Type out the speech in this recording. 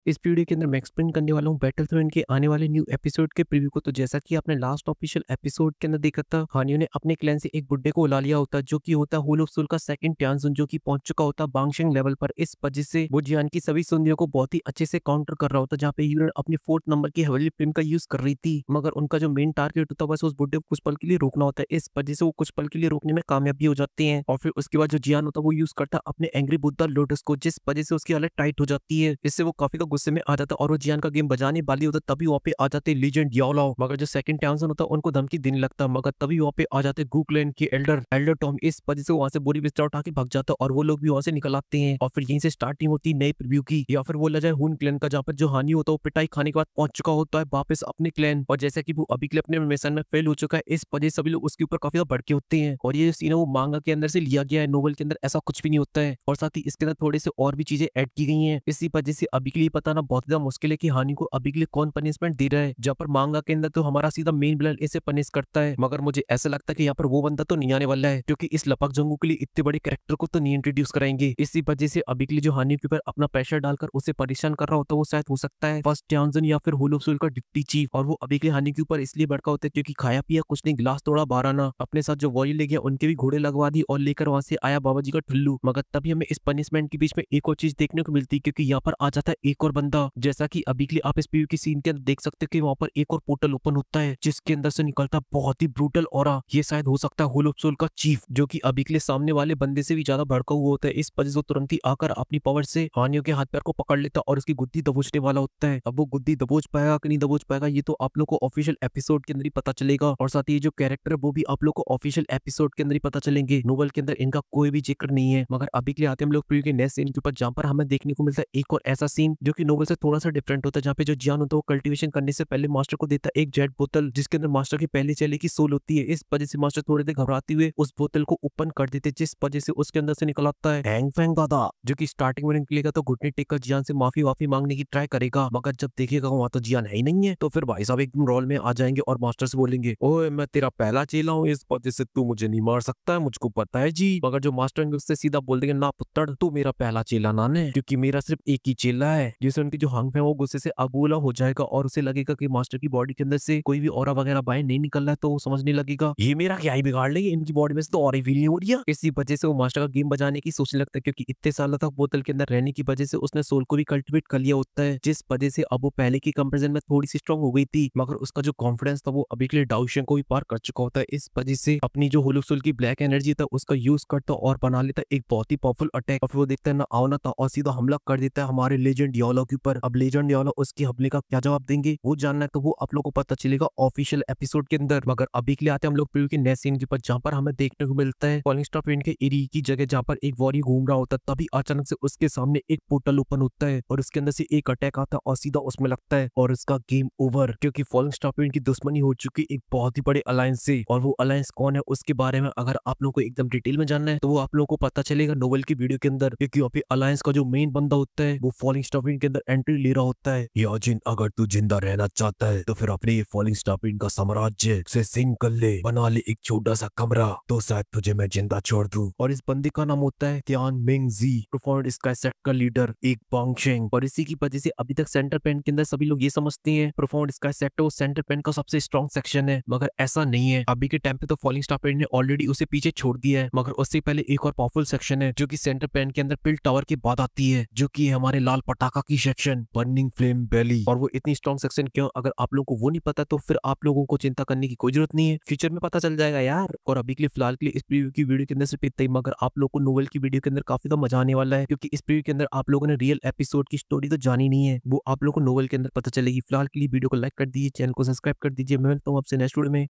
इस वीडियो के अंदर मैं एक्सप्लेन करने वाला हूँ बैटलफ्रंट के आने वाले न्यू एपिसोड के प्रीव्यू को। तो जैसा कि आपने लास्ट ऑफिशियल एपिसोड के अंदर देखा था, हानियो ने अपने क्लैन से एक बुड्ढे को उला लिया होता, जो कि होता होल ऑफ सोल का सेकंड टियानजुन, जो कि पहुंच चुका होता बांगशेंग लेवल पर। इस वजह से वो जियान की सभी सुंदियों को बहुत ही अच्छे से काउंटर कर रहा होता, जहाँ पे यूनियन अपनी 4th नंबर की हेवनली प्रिम का यूज कर रही थी। मगर उनका जो मेन टारगेट होता है बस उस बुड्ढे को कुछ पल के लिए रोकना होता है। इस वजह से वो कुछ पल के लिए रोकने में कामयाब भी हो जाते हैं, और फिर उसके बाद जो जियान होता है वो यूज करता है अपने एंग्री बुद्धा लोटस को, जिस वजह से उसकी हालत टाइट हो जाती है। इससे वो काफी गुस्से में आ जाता है और वो जियान का गेम बजाने वाली होता, तभी वहाँ पे आ जाते लीजेंड याओलाओ। मगर जो सेकंड टाउनसन होता उनको धमकी देने लगता, मगर तभी वहाँ पे आ जाते गुकलैंड के एल्डर टॉम। इस वजह से वहाँ से बोरी बिस्तर उठा के भाग जाता और वो लोग भी वहाँ से निकल आते हैं। और फिर यहीं से स्टार्टिंग होती है नई प्रीव्यू की, या फिर बोला जाए हुन क्लैन का, जहाँ पर जो हानि होता है वो पिटाई खाने के बाद पहुंच चुका होता है वापस अपने क्लैन। और जैसा कि वो अभी के लिए अपने मिशन में फेल हो चुका है, इस वजह से सभी लोग उसके ऊपर काफी ज्यादा भड़के होते हैं। और ये सीन है वो मांगा के अंदर से लिया गया है, नोवेल के अंदर ऐसा कुछ भी नहीं होता है। और साथ ही इसके अंदर थोड़े से और भी चीजें ऐड की गई हैं। इसी वजह से अभी के लिए पता ना बहुत ज्यादा मुश्किल है कि हानि को अभी के लिए कौन पनिशमेंट दे रहा है। जहाँ पर मांगा के अंदर तो हमारा सीधा मेन विलन इसे पनिश करता है, मगर मुझे ऐसा लगता है कि यहाँ पर वो बंदा तो नहीं आने वाला है, क्योंकि इस लपक जंगू के लिए इतने बड़े कैरेक्टर को तो नहीं इंट्रोड्यूस कराएंगे। इसी वजह से अभी के लिए जो हानि के ऊपर अपना प्रेशर डालकर उसे परेशान कर रहा होता है वो शायद हो सकता है फर्स्ट टियानजुन या फिर होल ऑफ सोल का डिप्टी चीफ। और वो अभी के लिए हानि के ऊपर इसलिए भड़का होता है क्योंकि खाया पिया कुछ नहीं, गिलास तोड़ा 12 ना। अपने साथ जो वॉरियर ले गया उनके भी घोड़े लगवा दी और लेकर वहां से आया बाबा जी का ठुल्लू। मगर तभी हमें इस पनिशमेंट के बीच में एक और चीज देखने को मिलती है, क्योंकि यहाँ पर आ जाता है एक और बंदा। जैसा कि अभी के लिए आप इस पीयू की सीन के अंदर देख सकते हैं कि वहां पर एक और पोर्टल ओपन होता है, जिसके अंदर से निकलता बहुत ही ब्रूटल ऑरा। ये शायद हो सकता है होल ऑफ सोल का चीफ, जो कि अभी के लिए सामने वाले बंदे से भी ज्यादा भड़का हुआ होता है। इस वजह से वो तुरंत ही आकर अपनी पावर से हानियों के हाथ पैर को पकड़ लेता और उसकी गुद्दी दबोचने वाला होता है। अब वो गुद्दी दबोच पाएगा कि नहीं दबोच पाएगा ये तो आप लोग को ऑफिशियल एपिसोड के अंदर ही पता चलेगा। और साथ ही जो कैरेक्टर है वो भी आप लोग को ऑफिशियल एपिसोड के अंदर ही पता चलेंगे। नोवेल के अंदर इनका कोई भी जिक्र नहीं है। मगर अभी के लिए आते हम लोग प्रीव्यू के नेक्स्ट सीन के ऊपर, जहाँ पर हमें देखने को मिलता है एक और ऐसा सीन जो कि नोवेल से थोड़ा सा डिफरेंट होता है, जहाँ पे जो जियान होता है वो कल्टीवेशन करने से पहले मास्टर को देता है एक जेट बोतल, जिसके अंदर मास्टर की पहले चेले की सोल होती है। इस वजह से मास्टर थोड़े देर घबराते हुए उस बोतल को ओपन कर देते, जिस वजह से उसके अंदर से निकल आता है हैंग फैंग दादा, जो कि स्टार्टिंग में निकलेगा तो घुटने टेक कर जियान से माफी वाफी मांगने की ट्राई करेगा। मगर जब देखिएगा वहां तो जियान है ही नहीं है, तो फिर भाई साहब एकदम रोल में आ जाएंगे और मास्टर से बोलेंगे, ओए मैं तेरा पहला चेला हूँ, इस वजह से तू मुझे नहीं मार सकता है, मुझको पता है जी। मगर जो मास्टर उससे सीधा बोल देंगे, ना पुत्तर तू मेरा पहला चेला ना है, क्योंकि मेरा सिर्फ एक ही चेला है। जिससे उनकी जो हंग है वो गुस्से से अबूला हो जाएगा और उसे लगेगा कि मास्टर की बॉडी के अंदर से कोई भी ऑरा वगैरह बाहर नहीं निकल रहा है, तो वो समझने लगेगा ये मेरा क्या ही बिगाड़ लेंगे, इनकी बॉडी में से तो और ही फील नहीं हो रही है। इसी वजह से वो मास्टर का गेम बजाने की सोचने लगता है, क्योंकि इतने सालों तक बोतल के अंदर रहने की वजह से उसने सोल को भी कल्टिवेट कर लिया होता है, जिस वजह से अब वो पहले की कंपैरिजन में थोड़ी सी स्ट्रांग हो गई थी। मगर उसका जो कॉन्फिडेंस था वो अभी के लिए डाउशियन को भी पार कर चुका होता है। इस वजह से अपनी जो होल ऑफ सोल की ब्लैक एनर्जी था उसका यूज करता और बना लेता एक बहुत ही पावरफुल अटैक। और फिर वो देखता है ना आओ ना था और सीधा हमला कर देता है हमारे लेजेंड याओलाओ के ऊपर। अब लेजेंड याओलाओ उसके हमले का क्या जवाब देंगे वो जानना है तो वो आप लोग को पता चलेगा ऑफिशियल एपिसोड के अंदर। मगर अभी के लिए आते हैं हम लोग प्रीव्यू के नेक्स्ट सीन के ऊपर, जहाँ पर हमें देखने को मिलता है फॉलिंग स्टार पॉइंट के एरिया की जगह, जहाँ पर एक वॉरियर घूम रहा होता है। तभी अचानक से उसके सामने एक पोर्टल ओपन होता है और उसके अंदर से एक अटैक आता है और सीधा उसमें लगता है और उसका गेम ओवर, क्योंकि फॉलिंग स्टार पॉइंट की दुश्मनी हो चुकी एक बहुत ही बड़े अलायंस से। और वो अलायंस कौन है उसके बारे में अगर आप लोगों को एकदम डिटेल में जानना है तो वो आप लोगों को पता चलेगा नोवेल की वीडियो के अंदर, क्योंकि वहाँ पे अलायंस का जो मेन बंदा होता है वो फॉलिंग स्टार पॉइंट के अंदर एंट्री ले रहा होता है। याजिन अगर तू जिंदा रहना चाहता है तो फिर अपने ये फॉलिंग स्टार पॉइंट का साम्राज्य से सिंक कर ले, बना ले एक छोटा सा कमरा, तो शायद तुझे मैं जिंदा छोड़ दूं। और इस बंदे का नाम होता है तियान मिंग जी, प्रोफाउंड स्काई सेक्ट का लीडर एक बांगशेंग। और इसी की वजह से अभी तक सेंटर पेन के अंदर सभी लोग ये समझते हैं प्रोफाउंड स्काई सेक्टर वो सेंटर पेन का सबसे स्ट्रॉन्ग सेक्शन है, मगर ऐसा नहीं है। अभी के टाइम पे तो फॉलिंग स्टार पेन ने ऑलरेडी उसे पीछे छोड़ दिया है, मगर उससे पहले एक और पावरफुल सेक्शन है जो कि सेंटर पेन के अंदर पिल टावर के बाद आती है, जो कि हमारे लाल पटाखा की सेक्शन बर्निंग फ्लेम वैली। और वो इतनी स्ट्रॉन्ग सेक्शन क्यों, अगर आप लोगों को वो नहीं पता तो फिर आप लोगों को चिंता करने की कोई जरूरत नहीं है, फ्यूचर में पता चल जाएगा यार। और अभी के लिए फिलहाल के लिए इस प्रीव्यू की वीडियो के अंदर सिर्फ इतना ही, मगर आप लोग को नोवेल की वीडियो के अंदर काफी ज्यादा मजा आने वाला है, क्योंकि इस प्रीव्यू के अंदर आप लोगों ने रियल एपिसोड की स्टोरी तो जानी नहीं है, वो आप लोगों को नोवेल के अंदर पता चलेगी। फिलहाल के लिए वीडियो को लाइक कर दीजिए, चैनल को सब्सक्राइब कर दीजिए। मैं मिलता हूँ आपसे नेक्स्ट वीडियो में।